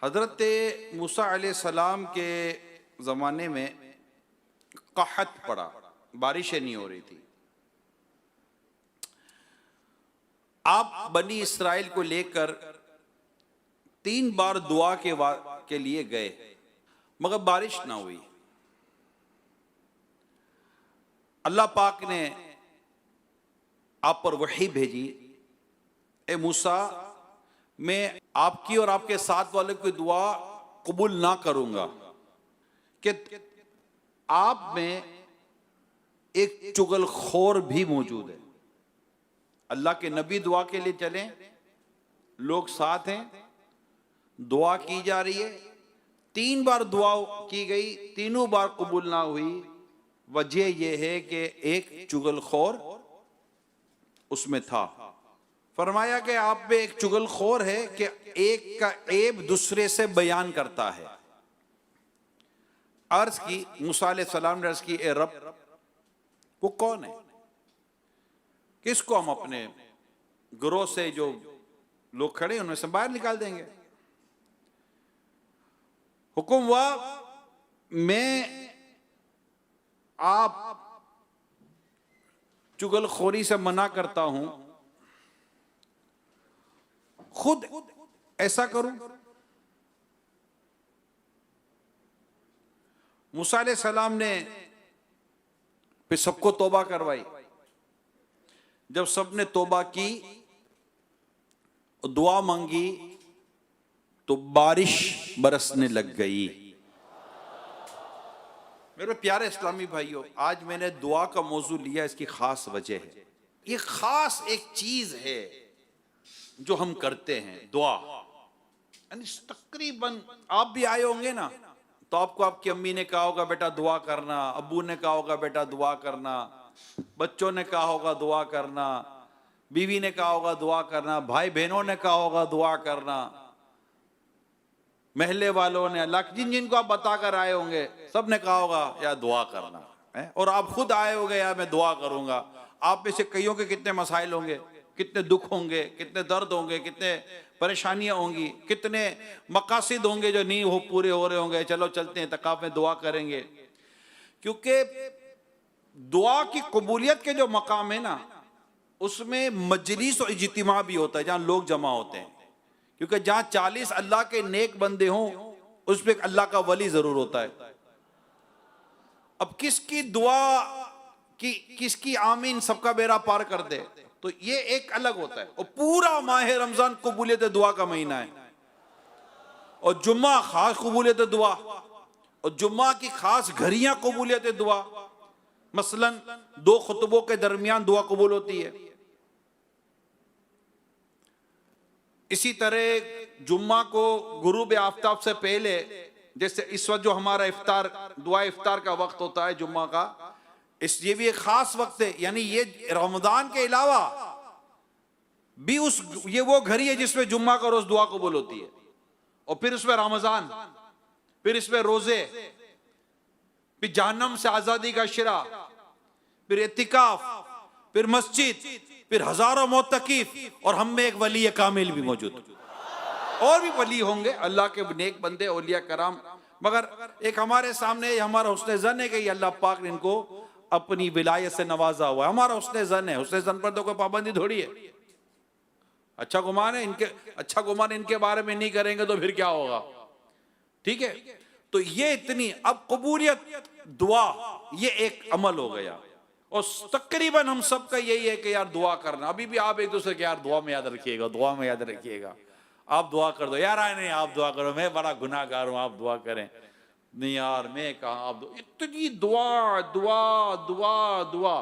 हज़रत मूसा अलैहिस्सलाम के ज़माने में क़हत पड़ा, बारिशें नहीं हो रही थी। आप बनी इसराइल को लेकर 3 बार दुआ के लिए गए, मगर बारिश ना हुई। अल्लाह पाक ने आप पर वही भेजी, ए मूसा, मैं आपकी और आपके साथ वालों की दुआ कबूल ना करूंगा कि आप में एक चुगलखोर भी मौजूद है। अल्लाह के नबी दुआ के लिए चलें, लोग साथ हैं, दुआ की जा रही है, 3 बार दुआ की गई, तीनों बार कबूल ना हुई। वजह यह है कि एक चुगलखोर उसमें था। फरमाया कि आप में एक चुगलखोर है कि एक का ऐब दूसरे से बयान करता है। अर्ज की, मूसा अलैहिस्सलाम ने अर्ज की, ए रब, वो कौन है? किसको हम अपने गिरोह से जो लोग खड़े उनमें से बाहर निकाल देंगे? हुक्म हुआ, मैं आप चुगलखोरी से मना करता हूं, खुद ऐसा करूं। मूसा अलैहिस्सलाम ने फिर सबको तौबा करवाई। जब सबने तौबा की और दुआ मांगी तो बारिश बरसने लग गई। मेरे प्यारे इस्लामी भाइयों, आज मैंने दुआ का मौजू लिया, इसकी खास वजह है। ये खास एक चीज है जो हम करते हैं, दुआ। यानी तकरीबन आप भी आए होंगे ना, तो आपको आपकी अम्मी ने कहा होगा बेटा दुआ करना, अब्बू ने कहा होगा बेटा दुआ करना, बच्चों ने कहा होगा दुआ करना, बीवी ने कहा होगा दुआ करना, भाई बहनों ने कहा होगा दुआ करना, महल्ले वालों ने, अल्लाह जिन जिनको आप बताकर आए होंगे सब ने कहा होगा यार दुआ करना है। और आप खुद आए होंगे यार मैं दुआ करूंगा। आप में से कईयों के कितने मसाइल होंगे, कितने दुख होंगे, कितने दर्द होंगे, कितने परेशानियां होंगी, कितने मकासिद होंगे जो नहीं हो पूरे हो रहे होंगे। चलो चलते हैं तकाफ में दुआ करेंगे, क्योंकि दुआ की कबूलियत के जो मकाम है ना, उसमें मजलिस और इज्तिमा भी होता है, जहां लोग जमा होते हैं। क्योंकि जहां 40 अल्लाह के नेक बंदे हों, उस पर अल्लाह का वली जरूर होता है। अब किसकी दुआ की, किसकी आमीन सबका बेड़ा पार कर दे, तो ये एक अलग होता है। और पूरा माह रमजान कबूलियत दुआ का महीना है, और जुम्मा खास कबूलियत दुआ, और जुम्मा की खास घड़ियां कबूलियत दुआ। मसलन 2 खुतबों के दरमियान दुआ कबूल होती है। इसी तरह जुम्मा को गुरूब आफ्ताब से पहले, जैसे इस वक्त जो हमारा इफ्तार, दुआ इफ्तार का वक्त होता है जुम्मा का, ये भी एक खास वक्त है। यानी ये रमजान के अलावा भी ये वो घड़ी है जिसमें जुम्मा का रोज दुआ कबूल होती है। और फिर उसमें रमजान, फिर इसमें रोजे, फिर जहन्नम से आजादी का शिरा, फिर इतिकाफ, फिर मस्जिद, फिर हजारों मोतकीफ, और हम में एक वली कामिल भी मौजूद। और भी वली होंगे अल्लाह के नेक बंदे, औलिया कराम, मगर एक हमारे सामने हमारा हुस्न ज़न है कि अल्लाह पाक ने इनको अपनी विलायत से नवाजा हुआ है। हमारा हुस्न ज़न है, हुस्न ज़न पर तो कोई पाबंदी थोड़ी है। अच्छा गुमान है इनके, अच्छा गुमान इनके बारे में नहीं करेंगे तो फिर क्या होगा? ठीक है, तो ये इतनी, अब कबूलियत दुआ ये एक अमल हो गया। और तकरीबन हम सब का यही है कि यार दुआ करना। अभी भी आप एक दूसरे के यार दुआ में याद रखिएगा, दुआ में याद रखिएगा, आप दुआ कर दो यार। आए नहीं आप दुआ करो, मैं बड़ा गुनाहगार हूं, आप दुआ करें। नहीं यार मैं कहा आप इतनी दुआ दुआ दुआ दुआ।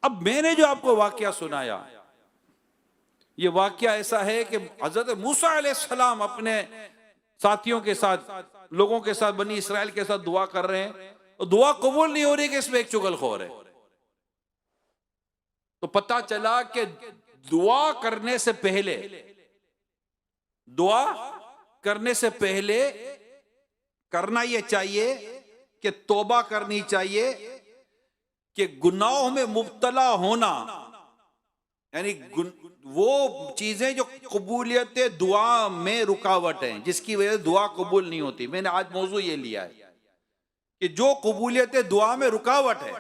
अब मैंने जो आपको वाकया सुनाया, ये वाकया ऐसा है कि हजरत मूसा अलैहिस्सलाम अपने साथियों के साथ, लोगों के साथ, बनी इसराइल के साथ दुआ कर रहे हैं, और दुआ कबूल नहीं हो रही कि इसमें एक चुगलखोर है। तो पता चला कि दुआ करने से पहले, दुआ करने से पहले करना यह चाहिए कि तौबा करनी चाहिए कि गुनाहों में मुब्तला होना, यानी वो चीजें जो कबूलियत दुआ में रुकावट है, जिसकी वजह से दुआ कबूल नहीं होती। मैंने आज मौजू ये लिया है कि जो कबूलियत दुआ में रुकावट है,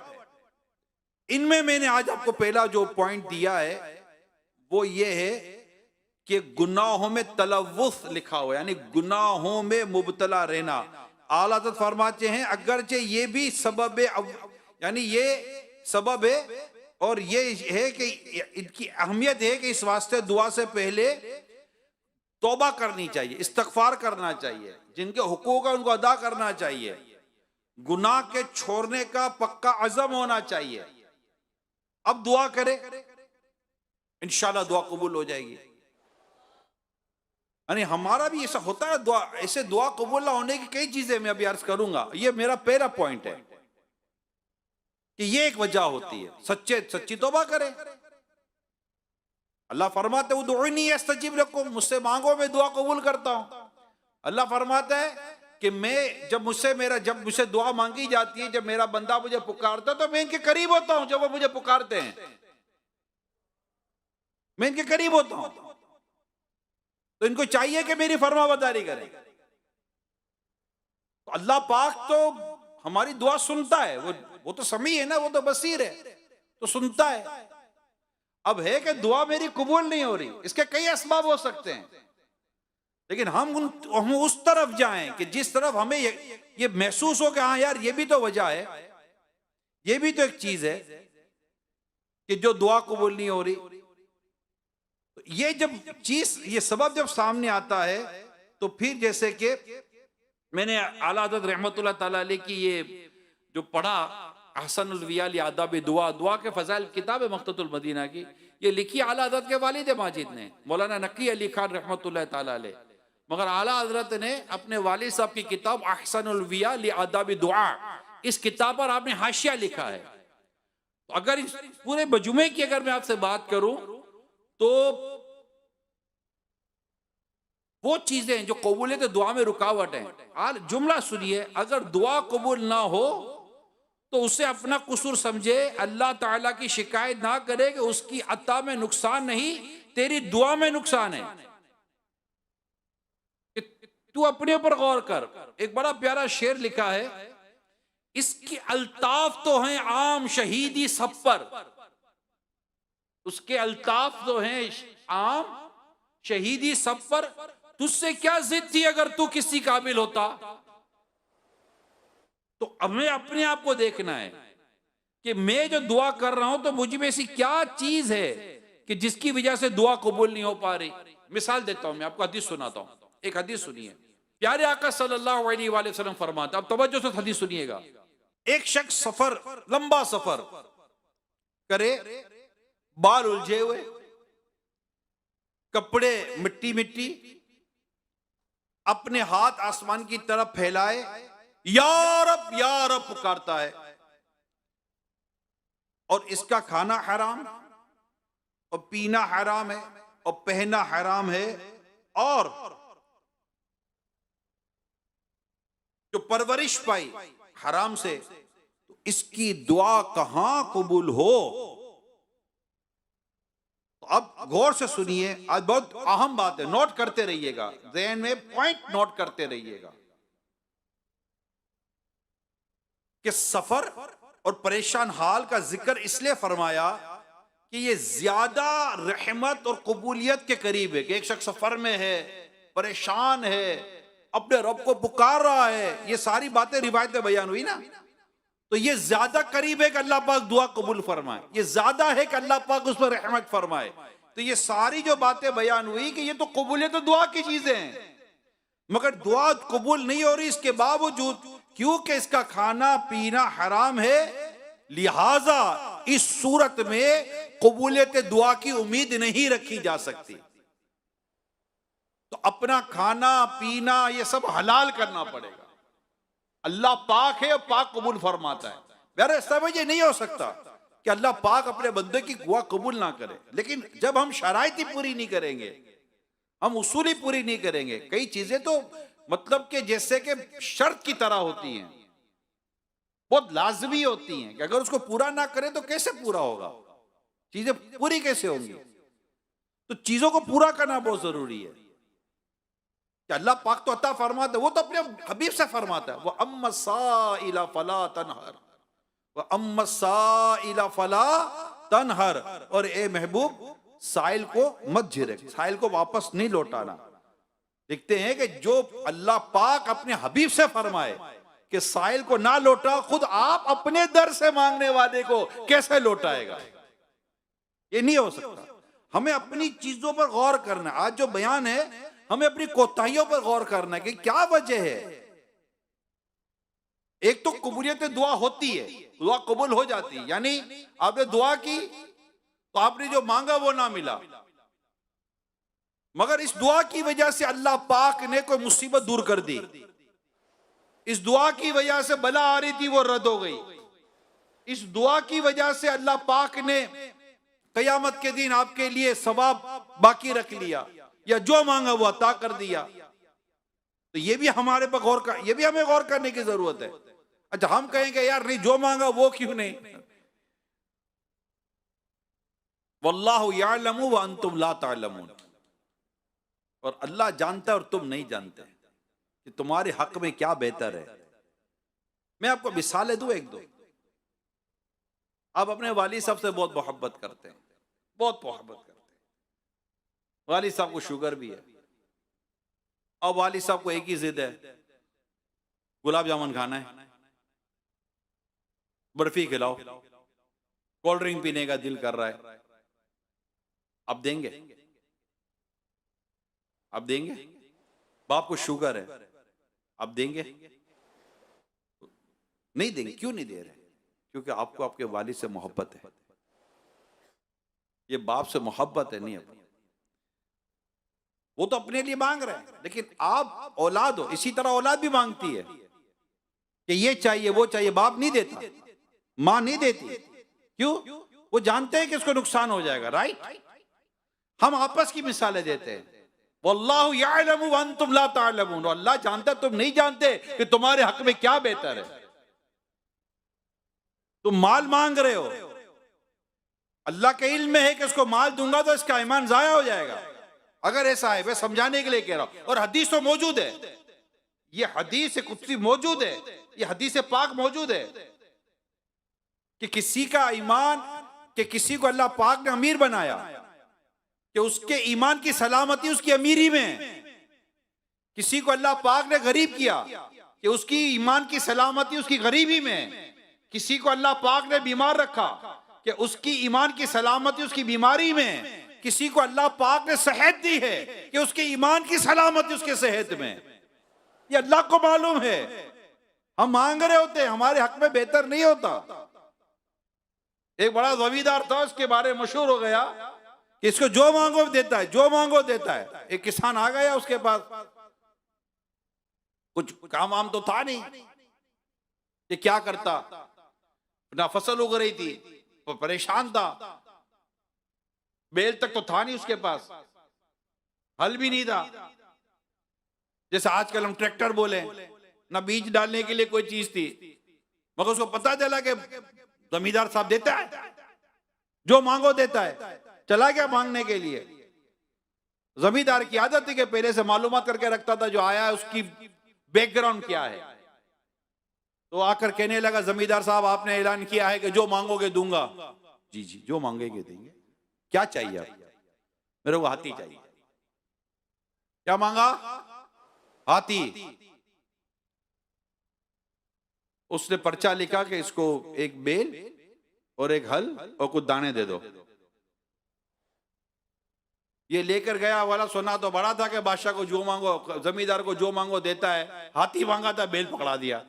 इनमें मैंने आज आपको पहला जो पॉइंट दिया है वो ये है कि गुनाहों में तलव्वुस लिखा हुआ है, यानी गुनाहों में मुबतला रहना। आला हज़रत फरमाते हैं अगरचे ये भी सबब है, यानी ये सबब है और ये है कि इनकी अहमियत है कि इस वास्ते दुआ से पहले तौबा करनी चाहिए, इस्तगफार करना चाहिए, जिनके हुकूक है उनको अदा करना चाहिए, गुनाह के छोड़ने का पक्का अज़म होना चाहिए। अब दुआ करे, इंशाल्लाह दुआ कबूल हो जाएगी। यानी हमारा भी ऐसा होता है, दुआ ऐसे दुआ कबूल ना होने की कई चीजें मैं अभी अर्ज करूंगा। ये मेरा पहला पॉइंट है कि ये एक वजह होती है। सच्ची तौबा करें। अल्लाह फरमाते उदउनी अस्तजिब लकुम, मुझसे मांगो मैं दुआ कबूल करता हूं। अल्लाह फरमाता है कि मैं जब मुझसे दुआ मांगी जाती है, जब मेरा बंदा मुझे पुकारता है तो मैं इनके करीब होता हूं। जब वो मुझे पुकारते हैं मैं इनके करीब होता हूं, तो इनको चाहिए कि मेरी फरमाबरदारी करें। तो अल्लाह पाक तो हमारी दुआ सुनता है, वो तो समी है ना, वो तो बसीर है, तो सुनता है। अब है कि दुआ मेरी कबूल नहीं हो रही, इसके कई असबाब हो सकते हैं, लेकिन हम उस तरफ जाएं कि जिस तरफ हमें ये महसूस हो कि हाँ यार ये भी तो वजह है, ये भी तो एक चीज है कि जो दुआ कबूल नहीं हो रही। तो ये सबब जब सामने आता है तो फिर जैसे कि मैंने आला हज़रत रहमतुल्लाह ताला अलैह की ये जो पढ़ा अहसनुल विया लि आदाब दुआ के फजाइल किताब है मख्ततुल मदीना की, ये लिखी आला हज़रत के वालिद माजिद ने, मौलाना नकी अली खान रहमतुल्लाह ताला अलैह। मगर आला हज़रत ने अपने वालिद साहब की किताब अहसनुल विया लि आदाब दुआ, इस किताब पर आपने हाशिया लिखा है। तो अगर इस पूरे मजमुए की अगर मैं आपसे बात करूं तो वो चीजें जो कबूलियत दुआ में रुकावट है, आज जुमला सुनिए, अगर दुआ कबूल ना हो तो उसे अपना कसूर समझे, अल्लाह ताला की शिकायत ना करे कि उसकी अता में नुकसान नहीं, तेरी दुआ में नुकसान है। तू अपने ऊपर गौर कर। एक बड़ा प्यारा शेर लिखा है, इसकी अल्ताफ तो हैं आम शहीदी सब पर, उसके अल्ताफ तो हैं आम शहीदी सब पर, तुझसे क्या जिद थी अगर तू किसी काबिल होता। तो हमें अपने आप को देखना है कि मैं जो दुआ कर रहा हूं तो मुझ में ऐसी क्या चीज है कि जिसकी वजह से दुआ कबूल नहीं हो पा रही। मिसाल देता हूं, मैं आपको हदीस सुनाता हूं। एक हदीस सुनिए, प्यारे आका सल्लल्लाहु अलैहि वसल्लम फरमाते, अब तवज्जो से हदीस सुनिएगा। एक शख्स लंबा सफर करे, बाल उलझे हुए, कपड़े मिट्टी मिट्टी, अपने हाथ आसमान की तरफ फैलाए, या रब पुकारता है, और इसका खाना हराम और पीना हराम है और पहना हराम है, और जो परवरिश पाई हराम से, तो इसकी दुआ कहां कबूल हो। अब गौर से सुनिए, आज बहुत अहम बात है, नोट करते रहिएगा, ज़हन में पॉइंट नोट करते रहिएगा कि सफर और परेशान हाल का जिक्र इसलिए फरमाया कि ये ज्यादा रहमत और कबूलियत के करीब है कि एक शख्स सफर में है, परेशान है, अपने रब को पुकार रहा है। ये सारी बातें रिवायत में बयान हुई ना, तो ये ज्यादा करीब है कि अल्लाह पाक दुआ कबूल फरमाए, ये ज्यादा है कि अल्लाह पाक उस पर रहमत फरमाए। तो ये सारी जो बातें बयान हुई कि ये तो कबूलियत दुआ की चीजें हैं, मगर दुआ कबूल नहीं हो रही इसके बावजूद, क्योंकि इसका खाना पीना हराम है, लिहाजा इस सूरत में कबूलियत दुआ की उम्मीद नहीं रखी जा सकती। तो अपना खाना पीना ये सब हलाल करना पड़ेगा। अल्लाह पाक है और पाक कबूल फरमाता है। मेरा समझ नहीं हो सकता कि अल्लाह पाक अपने बंदे की दुआ कबूल ना करे, लेकिन जब हम शराइत ही पूरी नहीं करेंगे, हम उसूल ही पूरी नहीं करेंगे, कई चीजें तो मतलब कि जैसे कि शर्त की तरह होती हैं, बहुत लाजमी होती हैं कि अगर उसको पूरा ना करें तो कैसे पूरा होगा। चीजें पूरी कैसे होंगी? तो चीजों को पूरा करना बहुत जरूरी है कि अल्लाह पाक तो अता फरमाता है, वो तो अपने हबीब से फरमाता है, वो अम्मा साइला फला तनहर, वो अम्मा साइला फला तनहर, और ए महबूब साइल को मत झिड़क, साइल को वापस नहीं लौटाना। देखते हैं कि जो अल्लाह पाक अपने हबीब से फरमाए कि साइल को ना लौटा, खुद आप अपने दर से मांगने वाले को कैसे लौटाएगा? ये नहीं हो सकता। हमें अपनी चीजों पर गौर करना है। आज जो बयान है, हमें अपनी कोताहियों पर गौर करना है कि क्या वजह है। एक तो कबूलियत दुआ होती है, दुआ कबूल हो जाती है, यानी आपने दुआ की तो आपने जो मांगा वो ना मिला, मगर इस दुआ की वजह से अल्लाह पाक ने कोई मुसीबत दूर कर दी, इस दुआ की वजह से बला आ रही थी वो रद्द हो गई, इस दुआ की वजह से अल्लाह पाक ने कयामत के दिन आपके लिए सवाब बाकी रख लिया, या जो मांगा वो अता कर दिया। तो ये भी हमारे पर गौर कर, ये भी हमें गौर करने की जरूरत है। अच्छा, हम कहेंगे यार नहीं, जो मांगा वो क्यों नहीं? वल्लाहु यअलमु व अंतुम ला तअलमून, और अल्लाह जानता है और तुम नहीं जानते कि तुम्हारे हक में क्या बेहतर है। मैं आपको मिसालें दूं एक दो। आप अपने वाली साहब से बहुत मोहब्बत करते हैं, बहुत मोहब्बत करते हैं, वाली साहब को शुगर भी है, और वाली साहब को एक ही जिद है, गुलाब जामुन खाना है, बर्फी खिलाओ, कोल्ड ड्रिंक पीने का दिल कर रहा है। अब देंगे? अब देंगे? बाप को शुगर है, अब देंगे? नहीं देंगे। क्यों नहीं दे रहे? क्योंकि आपको आपके वालिद से मोहब्बत है। ये बाप से मोहब्बत है, नहीं अपनी। वो तो अपने लिए मांग रहे हैं, लेकिन आप औलाद हो, इसी तरह औलाद भी मांगती है कि ये चाहिए वो चाहिए। बाप नहीं देता, मां नहीं देती। क्यों? वो जानते हैं कि इसको नुकसान हो जाएगा। राइट? हम आपस की मिसालें देते हैं। वल्लाहु यअलमु व अंतुम ला तअलमून, अल्लाह जानता है, तुम नहीं जानते कि तुम्हारे हक में क्या बेहतर है। तुम माल मांग रहे हो, अल्लाह के इल्म में है कि इसको माल दूंगा तो इसका ईमान जाया हो जाएगा। अगर ऐसा है, मैं समझाने के लिए कह रहा हूं, और हदीस तो मौजूद है, ये हदीस कुदसी मौजूद है, ये हदीस पाक मौजूद है कि किसी का ईमान, कि किसी को अल्लाह पाक ने अमीर बनाया कि उसके ईमान की सलामती उसकी अमीरी में है। किसी को अल्लाह पाक ने गरीब किया कि उसकी ईमान की सलामती उसकी गरीबी में है। किसी को अल्लाह पाक ने बीमार रखा कि उसकी ईमान की सलामती उसकी बीमारी में है। किसी को अल्लाह पाक ने सेहत दी है कि उसके ईमान की सलामती उसके सेहत में। ये अल्लाह को मालूम है। हम मांग रहे होते हैं, हमारे हक में बेहतर नहीं होता। एक बड़ा जमींदार था, उसके बारे में मशहूर हो गया कि इसको जो मांगो देता है, जो मांगो देता है। एक किसान आ गया उसके पास, कुछ काम वाम तो था नहीं, ये क्या करता, ना फसल उग रही थी, वो परेशान था, बेल तक तो था नहीं उसके पास, हल भी नहीं था। जैसे आजकल हम ट्रैक्टर बोले, ना बीज डालने के लिए कोई चीज थी, मगर उसको पता चला कि जमींदार साहब देता है, जो मांगो देता है। चला गया मांगने के लिए। जमींदार की आदत थी कि पहले से मालूमात करके रखता था, जो आया है उसकी बैकग्राउंड क्या है। तो आकर कहने लगा, जमींदार साहब आपने ऐलान किया है कि जो मांगोगे दूंगा। जी जी, जो मांगेंगे देंगे। क्या चाहिए आप? मेरे को हाथी चाहिए। क्या मांगा? हाथी। उसने पर्चा लिखा कि इसको एक बेल और एक हल और कुछ दाने दे दो। ये लेकर गया वाला। सोना तो बड़ा था कि बादशाह को जो मांगो, जमींदार को जो मांगो देता है। हाथी मांगा था, बेल पकड़ा दिया।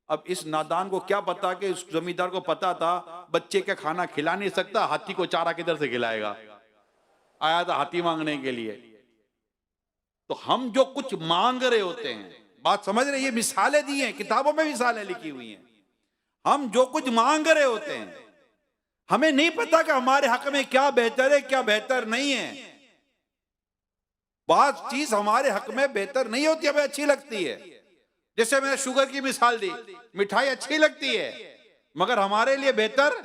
अब इस नादान को क्या पता कि इस जमींदार को पता था बच्चे का खाना खिला नहीं सकता, हाथी को चारा किधर से खिलाएगा। आया था हाथी मांगने के लिए। तो हम जो कुछ मांग रहे होते हैं, बात समझ रहे, ये मिसालें दी हैं, किताबों में मिसालें लिखी हुई हैं। हम जो कुछ मांग रहे होते हैं, हमें नहीं पता कि हमारे हक में क्या बेहतर है, क्या बेहतर नहीं है। बात चीज हमारे हक में बेहतर नहीं होती, हमें अच्छी लगती है। जैसे मैंने शुगर की मिसाल दी, मिठाई अच्छी लगती है मगर हमारे लिए बेहतर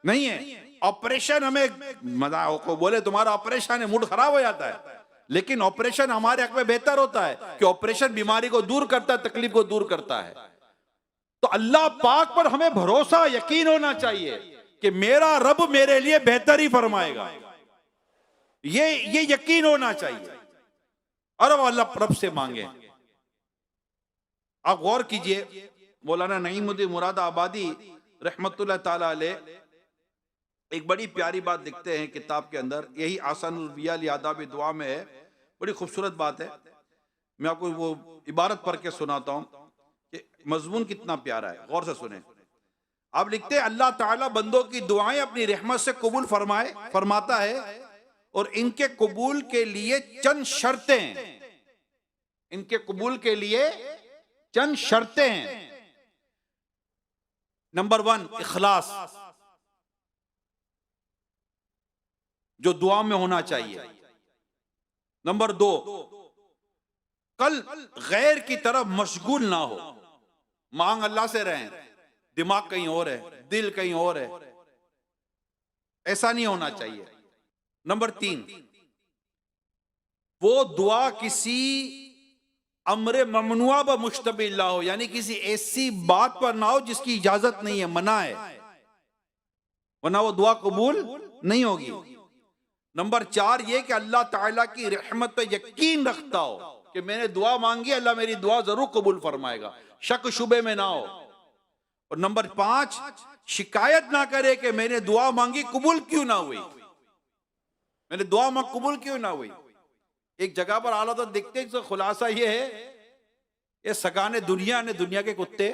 नहीं है। ऑपरेशन हमें मजा को बोले तुम्हारा ऑपरेशन है, मूड खराब हो जाता है, लेकिन ऑपरेशन हमारे हक में बेहतर होता है कि ऑपरेशन बीमारी को दूर करता है, तकलीफ को दूर करता है। तो अल्लाह पाक पर हमें भरोसा यकीन होना चाहिए कि मेरा रब मेरे लिए बेहतर ही फरमाएगा, ये यकीन होना चाहिए। और अब अल्लाह रब से मांगे। आप गौर कीजिए, मौलाना नईमुद्दीन मुराद आबादी रहमतुल्लाह ताला अलैह एक बड़ी प्यारी बात लिखते हैं किताब के अंदर, यही आसानुल बिया लि आदाब दुआ में है, बड़ी खूबसूरत बात है। मैं आपको वो इबारत पढ़ के सुनाता हूं कि मजमून कितना प्यारा है, गौर से सुने। आप लिखते हैं अल्लाह ताला बंदों की दुआएं अपनी रहमत से कबूल फरमाता है और इनके कबूल के लिए चंद शर्तें, इनके कबूल के लिए चंद शर्तें हैं। नंबर 1 इखलास, जो दुआ में होना चाहिए। नंबर 2 कल गैर की तरफ मशगूल ना हो, मांग अल्लाह से रहें, दिमाग कहीं और है, दिल कहीं और है, ऐसा नहीं होना चाहिए। नंबर 3 वो दुआ किसी अमरे ममनुआ ब मुश्तबिल हो, यानी किसी ऐसी बात पर ना हो जिसकी इजाजत नहीं है, मना है, वरना वो दुआ कबूल नहीं होगी। नंबर 4 ये कि अल्लाह ताला की रहमत पे यकीन रखता हो कि मैंने दुआ मांगी, अल्लाह मेरी दुआ जरूर कबूल फरमाएगा, शक शुबे में ना हो। और नंबर 5 शिकायत ना करे कि मैंने दुआ मांगी कबूल क्यों ना हुई, मैंने दुआ मांग कबूल क्यों ना हुई। एक जगह पर आला तो दिखते हैं, खुलासा ये है, ये सगाने दुनिया ने, दुनिया के कुत्ते,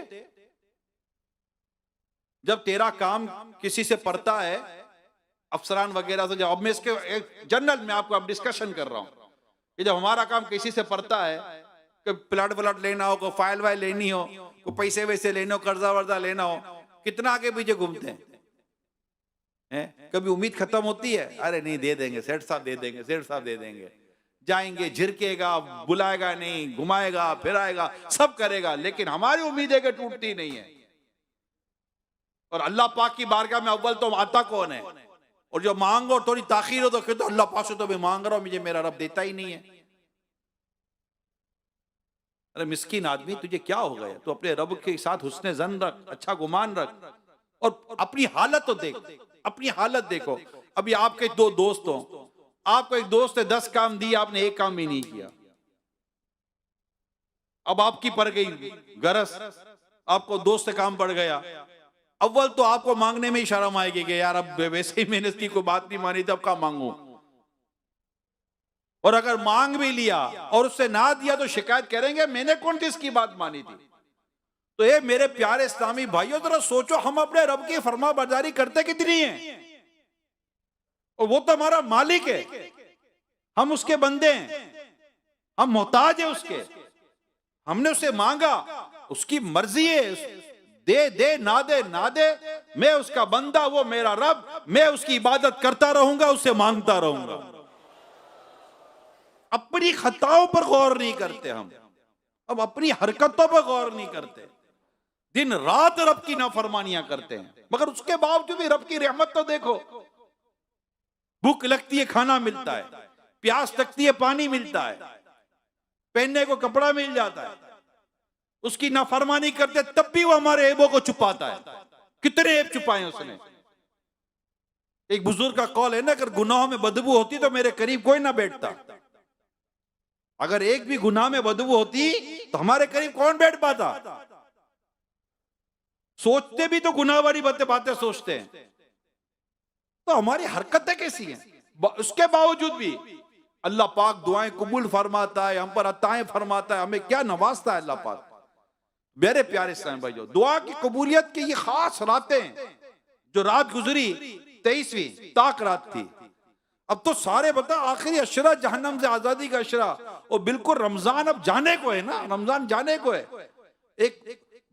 जब तेरा काम किसी से पड़ता है, अफसरान वगैरह से, जब मैं इसके एक जनरल में आपको अब डिस्कशन कर रहा हूं कि जब हमारा काम किसी से पड़ता है, कि प्लाट व्लाट लेना हो, कोई फाइल वाइल लेनी हो, कोई पैसे वैसे लेने हो, कर्जा वर्जा लेना हो, कितना आगे पीछे घूमते हैं। कभी उम्मीद खत्म होती है, अरे नहीं दे देंगे सेठ साहब, दे देंगे सेठ साहब, दे देंगे, जाएंगे, झिरकेगा, बुलाएगा नहीं, घुमाएगा फिराएगा, सब करेगा, लेकिन हमारी उम्मीदें के टूटती नहीं है। और अल्लाह पाक की बारगाह में अव्वल तो आता कौन है, और जो मांगो थोड़ी ताखीर हो तो कहते अल्लाह पाक से तो मैं मांग रहा हूं, मुझे मेरा रब देता ही नहीं है। अरे मिस्कीन आदमी, तुझे क्या हो गया, तू अपने रब के साथ हुस्ने जन रख, अच्छा गुमान रख, और अपनी हालत तो देख, अपनी हालत देखो। अभी आपके 2 दोस्त हो, आपको एक दोस्त ने 10 काम दिए, आपने एक काम भी नहीं किया, अब आपकी पड़ गई गरज, आपको दोस्त से काम पड़ गया। अव्वल तो आपको मांगने में ही शर्म आएगी कि यार अब वैसे ही मैंने इसकी कोई बात नहीं मानी, तब का मांगू। और अगर मांग भी लिया और उससे ना दिया तो शिकायत करेंगे मैंने कौन सी इसकी बात मानी थी। तो ये मेरे प्यारे इस्लामी भाइयों, जरा सोचो हम अपने रब की फरमा बरदारी करते कितनी है, और वो तो हमारा मालिक है, हम उसके बंदे हैं, हम मोहताज है उसके, हमने उससे मांगा, उसकी मर्जी है, दे दे ना दे ना दे, मैं उसका बंदा, वो मेरा रब, मैं उसकी इबादत करता रहूंगा, उससे मांगता रहूंगा। अपनी खताओं पर गौर नहीं करते हम, अब अपनी हरकतों पर गौर नहीं करते, दिन रात रब की नाफरमानियां करते हैं, मगर उसके बावजूद भी रब की रहमत तो देखो। भूख लगती है खाना मिलता है, प्यास लगती है पानी मिलता है, पहनने को कपड़ा मिल जाता है, उसकी नाफरमानी करते तब भी वो हमारे ऐबों को छुपाता है। कितने ऐब छुपाए उसने। एक बुजुर्ग का कॉल है ना, अगर गुनाहों में बदबू होती तो मेरे करीब कोई ना बैठता, अगर एक भी गुनाह में बदबू होती तो हमारे करीब कौन बैठ पाता। सोचते भी तो गुनाह वाली बातें सोचते हैं, तो हमारी हरकतें कैसी हैं। उसके बावजूद भी अल्लाह पाक दुआएं कबूल फरमाता है, हम पर अताएं फरमाता है, हमें क्या नवाजता है अल्लाह पाक। मेरे प्यारे इस्लाम भाइयों, दुआ की कबूलियत की ये खास रातें, जो रात गुजरी 23वीं ताक रात थी, अब तो सारे बता आखिरी अशरा जहन्नम से आजादी का अशरा, और बिल्कुल रमजान अब जाने को है ना, रमजान जाने को है। एक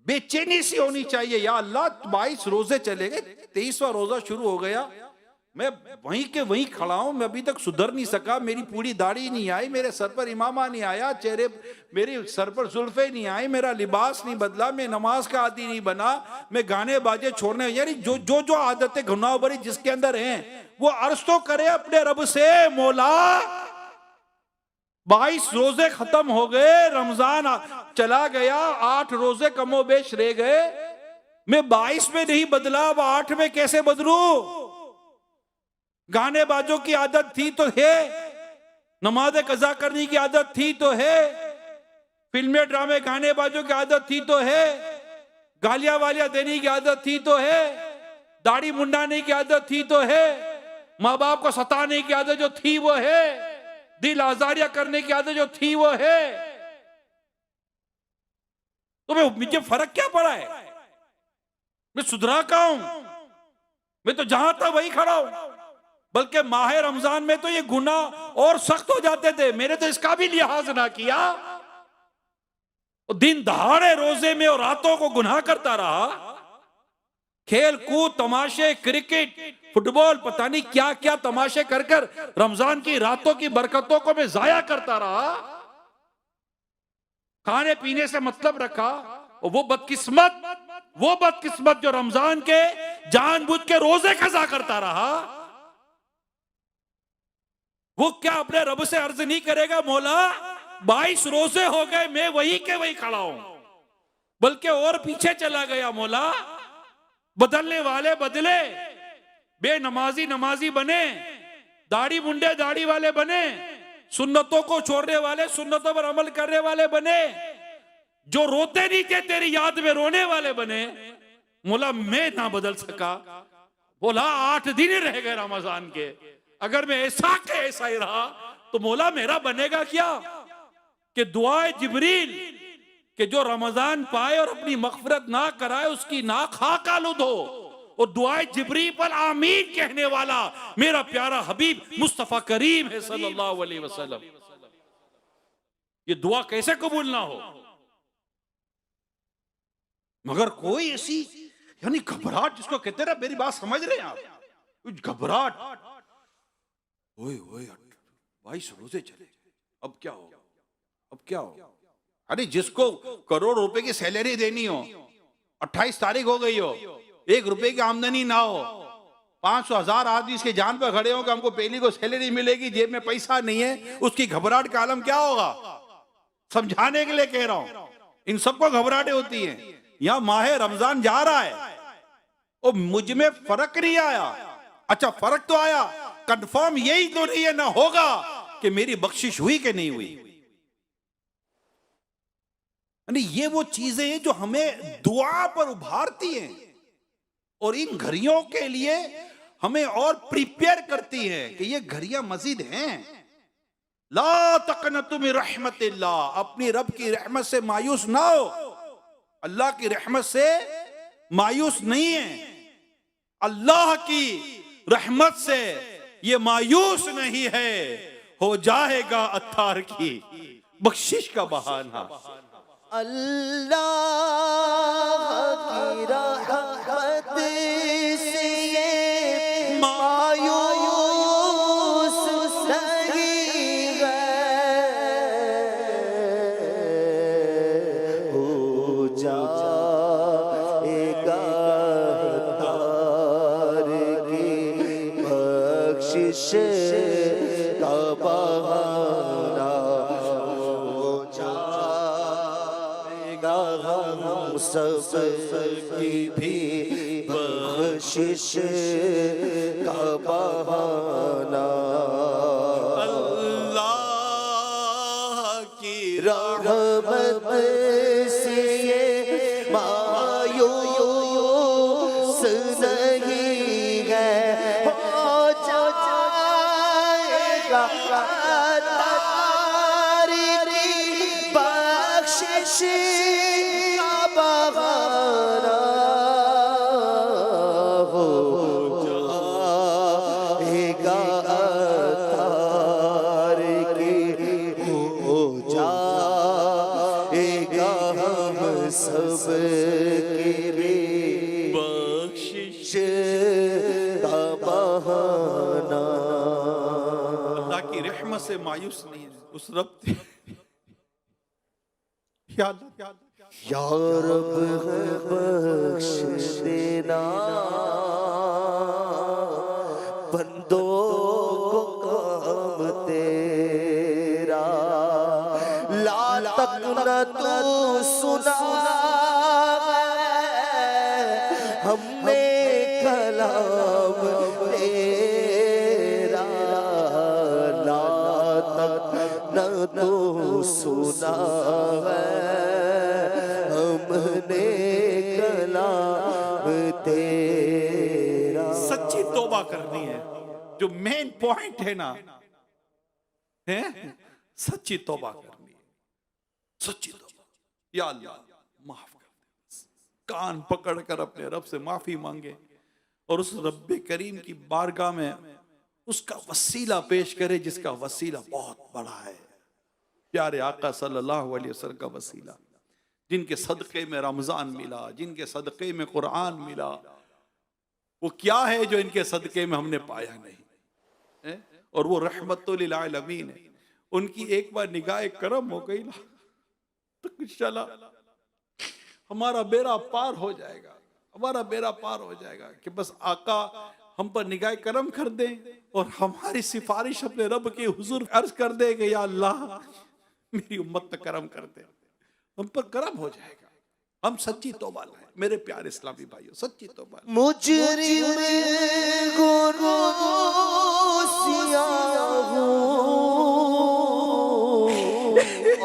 बेचैनी सी होनी चाहिए, या अल्लाह 22 रोजे चले गए, 23वां रोजा शुरू हो गया, मैं वहीं के वहीं खड़ा हूं, मैं अभी तक सुधर नहीं सका, मेरी पूरी दाढ़ी नहीं आई, मेरे सर पर इमामा नहीं आया, चेहरे मेरे सर पर जुल्फे नहीं आई, मेरा लिबास नहीं बदला, मैं नमाज का आदी नहीं बना, मैं गाने बाजे छोड़ने, यानी जो जो जो आदतें गुनाह भरी जिसके अंदर हैं वो अर्ज तो करे अपने रब से, मौला 22 रोजे खत्म हो गए, रमजान चला गया, 8 रोजे कमोबेश रह गए, मैं 22 में नहीं बदला, अब 8 में कैसे बदलूं? गाने बाजों की आदत थी तो है, नमाज कज़ा करने की आदत थी तो है, फिल्में ड्रामे गाने बाजों की आदत थी तो है, गालियां वालियां देने की आदत थी तो है, दाढ़ी मुंडाने की आदत थी तो है, माँ बाप को सताने की आदत जो थी वो है, दिल आजारिया करने की आदत जो थी वो है, तो मुझे फर्क क्या पड़ा है? मैं सुधरा कहाँ हूं? मैं तो जहां था वही खड़ा हूं। बल्कि माह रमजान में तो ये गुनाह और सख्त हो जाते थे, मैंने तो इसका भी लिहाज ना किया, दिन दहाड़े रोजे में और रातों को गुनाह करता रहा, खेल कूद तमाशे, क्रिकेट फुटबॉल पता नहीं क्या क्या तमाशे कर कर रमजान की रातों की बरकतों को मैं जाया करता रहा, खाने पीने से मतलब रखा। और वो बदकिस्मत जो रमजान के जानबूझ के रोजे कज़ा करता रहा, वो क्या अपने रब से अर्ज नहीं करेगा, मौला 22 रोजे हो गए, मैं वही के वही खड़ा हूं, बल्कि और पीछे चला गया, मौला बदलने वाले बदले, बेनमाजी नमाजी बने, दाढ़ी मुंडे दाढ़ी वाले बने, सुन्नतों को छोड़ने वाले सुन्नतों पर अमल करने वाले बने, जो रोते नहीं थे तेरी याद में रोने वाले बने। मौला मैं ना बदल सका, बोला 8 दिन रह गए रमजान के, अगर मैं ऐसा के ऐसा ही रहा तो मौला मेरा बनेगा क्या? कि दुआए जिब्रील कि जो रमजान पाए और अपनी मग़फ़िरत ना कराए उसकी ना खाक आलूद हो, और दुआए जिब्रील पर आमीन कहने वाला मेरा प्यारा हबीब मुस्तफा करीम है सल्लल्लाहु अलैहि वसल्लम। ये दुआ कैसे कबूल ना हो? मगर कोई ऐसी यानी घबराहट जिसको कहते ना, मेरी बात समझ रहे हैं आप, घबराहट, ओए ओए 22 रोजे चले, अब क्या होगा, अब क्या होगा? अरे जिसको करोड़ रुपए की सैलरी देनी हो, 28 तारीख हो गई हो, 1 रुपए की आमदनी ना हो, 500,000 आदमी इसके जान पर खड़े हो कि हमको पहली को सैलरी मिलेगी, जेब में पैसा नहीं है, उसकी घबराहट का आलम क्या होगा? समझाने के लिए कह रहा हूं, इन सबको घबराहटें होती हैं। यहां माह रमजान जा रहा है और मुझ में फर्क नहीं आया। अच्छा फर्क तो आया, कंफर्म यही तो नहीं है ना होगा कि मेरी बख्शिश हुई कि नहीं हुई। यानी ये वो चीजें हैं जो हमें दुआ पर उभारती हैं और इन घड़ियों के लिए हमें और प्रिपेयर करती हैं कि ये घड़ियां मजीद हैं। ला तक़नतु मिन रहमतिल्लाह, अपनी रब की रहमत से मायूस ना हो, अल्लाह की रहमत से मायूस नहीं है, अल्लाह की रहमत से ये मायूस नहीं है, हो जाएगा अत्तार की बख्शिश का बहाना। अल्लाह की रहमत से ये मायूस नहीं है, हो जाएगा तार की बख्शिश का बहाना, हो जाएगा हम सब की भी बख्शिश का बहाना। अल्लाह की रहमत से ये मायूस नहीं है, हो जाएगा तार की बख्शिश का बहाना, हो जाएगा तार की, हो जाएगा हम सब के लिए बख्शिश का बहाना। रहमत से मायूस नहीं है। उस रब या अल्लाह या रब है बख्श देना बंदों को काम तेरा, ला तक न तू सुना हमने कलाम तेरा, ला तक न तू सुना हमने कलाम तेरा। सच्ची तौबा करनी है, जो मेन पॉइंट है ना, है सच्ची तौबा करनी है, सच्ची तौबा। या अल्लाह माफ कर दे, कान पकड़कर अपने रब से माफी मांगे और उस रब्बे करीम की बारगाह में उसका वसीला पेश करे, जिसका वसीला बहुत बड़ा है, प्यारे आका सल्लल्लाहु अलैहि वसल्लम का वसीला, जिनके सदक़े में रमजान मिला, जिनके सदक़े में कुरान मिला। वो क्या है जो इनके सदक़े में हमने पाया नहीं है? और वो रहमतुल लिल आलमीन है। उनकी एक बार निगाह करम हो गई ना, तो इंशाअल्लाह हमारा बेड़ा पार हो जाएगा, हमारा बेड़ा पार हो जाएगा कि बस आका हम पर निगाह करम कर दें और हमारी सिफारिश अपने रब के हुजूर अर्ज कर दे कि या अल्लाह मेरी उम्मत पे करम कर दे, हम पर करम हो जाएगा। हम सच्ची तौबा लाएं मेरे प्यारे इस्लामी भाइयों, सच्ची तौबा। मुजरिम गुनोसिया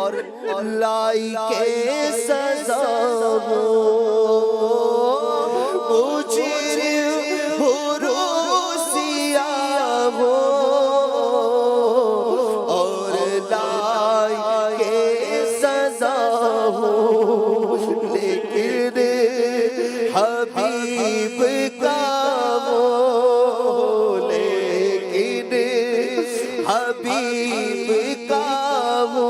और लाई के सजा हो, मुजरिम गुनोसिया हो और लाई के सजा हो, लेकिन हबीब का वो, लेकिन हबीब का वो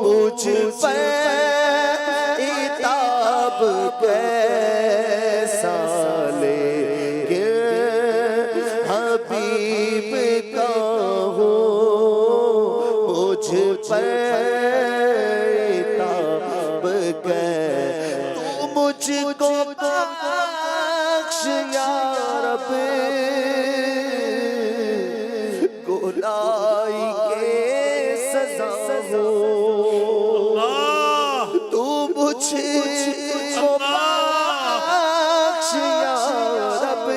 मुझ पर इताब कैसा, लेकिन हबीब का वो मुझ पर इताब कैसा। तू मुझको बख्श या रब, गुनाही के सजा हो, तू मुझको बख्श या रब,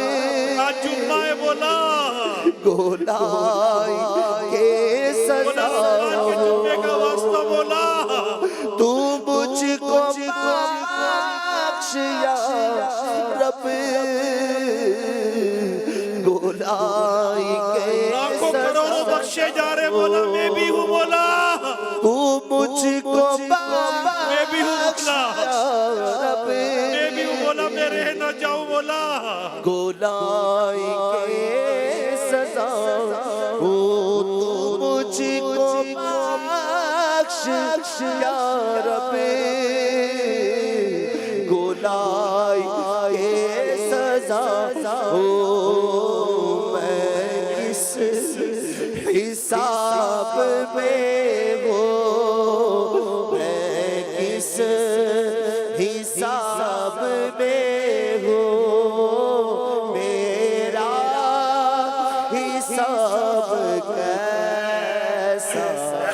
बोला गुनाही के सजा हो, बोला तू मुझको बख्श या रब, गुनाही के सजा बख्शे जा रहे, बोला मैं भी हूँ, बोला तू मुझको मैं भी हूँ, बोला रब, मैं भी हूँ, बोला मैं रह ना जाऊँ, बोला गुनाही के सजा हो, तू मुझको बख्श या रब, गुनाही के सजा हो, मैं किस हिसाब में हो, मैं किस हिसाब में हो, मेरा हिसाब कैसा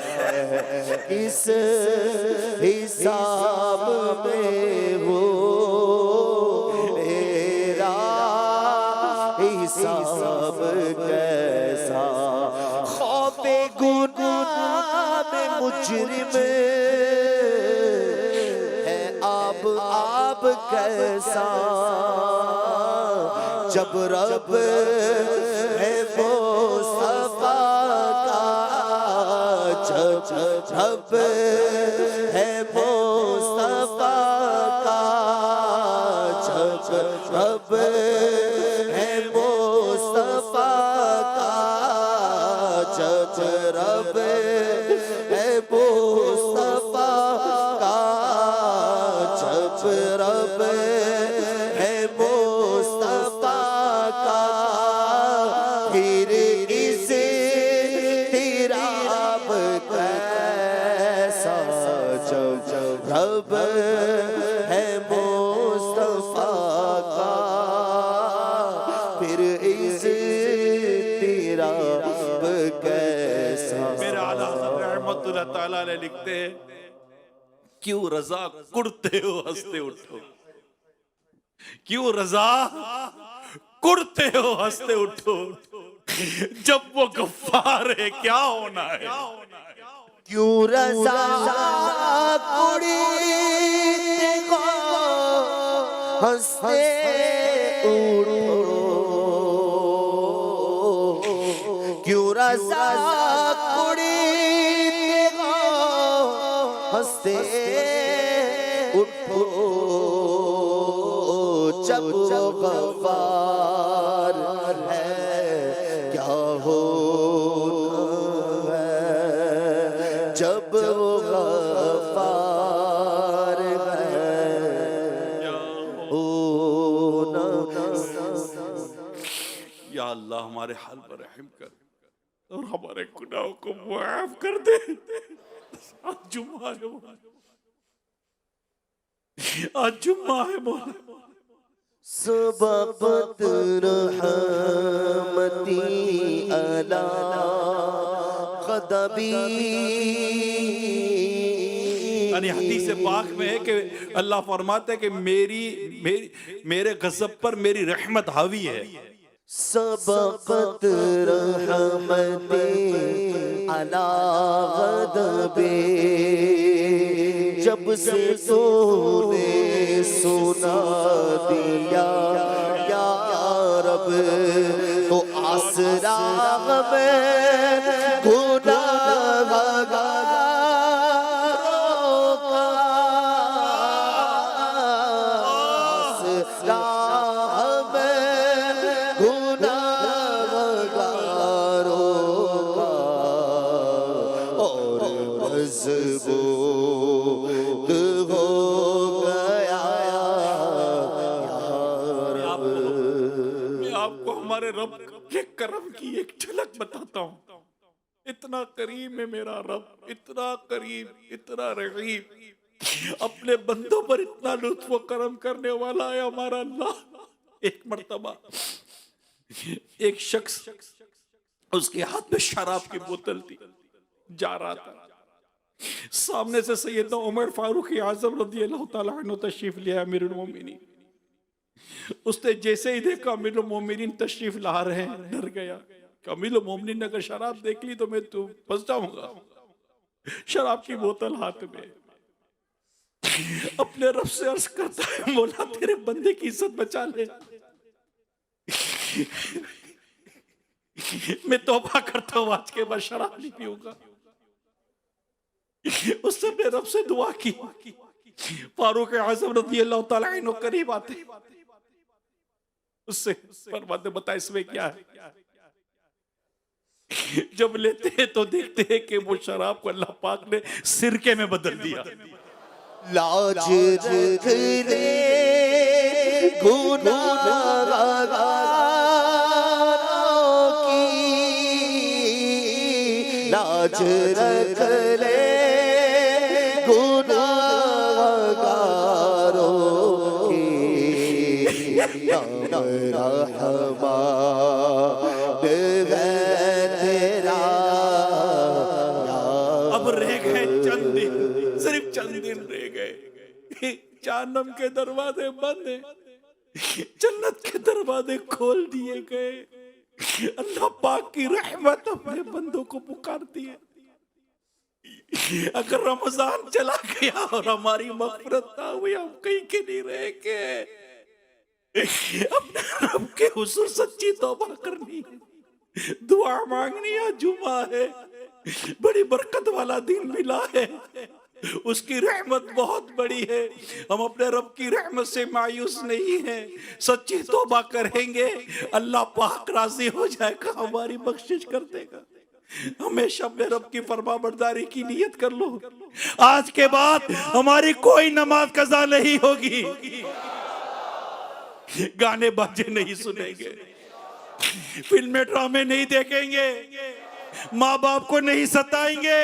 है, किस हिसाब में हो, मेरा हिसाब कैसा। खौफे गुनाह में मुजरिम है आप कैसा, जब रब है मुस्तफा का, जब रब है मुस्तफा का, जब रब है मुस्तफा का, जब रब है मुस्तफा का, जब रब है मुस्तफा का, फिर इसे रब है मुस्तफा का, फिर इज़्तिराब कैसा। मेरे आला हज़रत रहमतुल्लाह ताला अलैह लिखते हैं, क्यों रजा कुड़ते हो हंसते उठो, क्यों रजा कुड़ते हो हंसते उठो, जब वो गफ्फार है क्या होना है। क्यों रज़ा कुड़ते हो हंसते उठो, क्यों रज़ा कुड़ते हो हंसते उठो, जब वो गफ्फार है क्या होना है, जब वो गफ्फार है होना। या अल्लाह हमारे हाल पर रहम कर और हमारे गुनाहों को माफ कर दे। आज जुम्मा है मौला, आज जुम्मा है मौला। सबबत रहमती अला ग़ज़बी। यानी हदीस पाक में है कि अल्लाह फरमाते हैं कि मेरे गज़ब पर मेरी रहमत हावी है। सबबत रहमती अला ग़ज़बी, जब से तूने सुना दिया या रब, तो आसरा में गुनाहगारों का, आसरा में गुनाहगारों का, और मज़बूत हो गया या रब। मैं आपको हमारे रब के करम की एक झलक बताता हूँ। इतना करीम है मेरा रब, इतना करीम, इतना रहीम, अपने बंदों पर इतना लुत्फ व करम करने वाला है हमारा अल्लाह। एक मर्तबा एक शख्स, उसके हाथ में शराब की बोतल थी, जा रहा था, सामने से सैयदना उमर फारूक आज़म रज़ियल्लाहु ताला अन्हु तशरीफ लिया अमीरुल मोमिनीन। उसने जैसे ही देखा अमीरुल मोमिनीन तशरीफ ला रहे हैं, डर गया। अमीरुल मोमिनीन ने अगर शराब देख ली तो मैं तो फंस जाऊंगा। शराब की बोतल हाथ में, अपने रब से अर्ज करता है, मौला तेरे बंदे की इज्जत बचा ले, मैं तौबा करता हूँ आज के बाद शराब नहीं पीऊंगा। उसने अपने रब से दुआ की। फारूक आज़म रज़ियल्लाहु ताला अन्हु करीब आते, उससे फरमाते बता इसमें क्या है। जब लेते हैं तो देखते हैं कि वो शराब को अल्लाह पाक ने सिरके में बदल दिया। लाज रख ले गुनाहगारों की, लाज रख ले गुनाहगारों की, नाम रहमान है तेरा। अब रह गए चंद दिन, सिर्फ चंद दिन रह गए। जहन्नम के दरवाजे बंद हैं, जन्नत के दरवाजे खोल दिए गए। अल्लाह पाक की रहमत अपने बंदों को पुकारती है। अगर रमजान चला गया और हमारी मग़फ़िरत ना हुई, हम कहीं के नहीं रह गए। अपने रब के हुज़ूर सच्ची तौबा करनी है, दुआ मांगनी है। जुमा है, बड़ी बरकत वाला दिन मिला है, उसकी रहमत बहुत बड़ी है। हम अपने रब की रहमत से मायूस नहीं है, सच्ची तौबा करेंगे, अल्लाह पाक राजी हो जाएगा, हमारी बख्शिश कर देगा। हमेशा अपने रब की फरमाबरदारी की नियत कर लो। आज के बाद हमारी कोई नमाज कज़ा नहीं होगी, गाने बाजे नहीं सुनेंगे, फिल्में ड्रामे नहीं देखेंगे, माँ बाप को नहीं सताएंगे,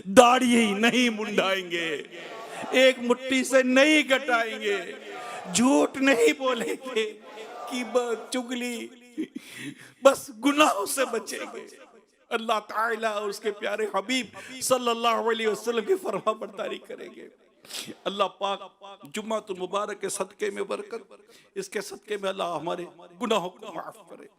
दाढ़ी ही नहीं मुंडाएंगे, एक मुट्ठी से नहीं कटाएंगे, झूठ नहीं बोलेंगे, कि चुगली, बस गुनाहों से बचेंगे। अल्लाह ताला और उसके प्यारे हबीब सल्लल्लाहु अलैहि वसल्लम की फरमा बरदारी करेंगे। अल्लाह पाक जुम्मतुल मुबारक के सदके में बरकत, इसके सदके में अल्लाह हमारे गुनाहों को माफ करे।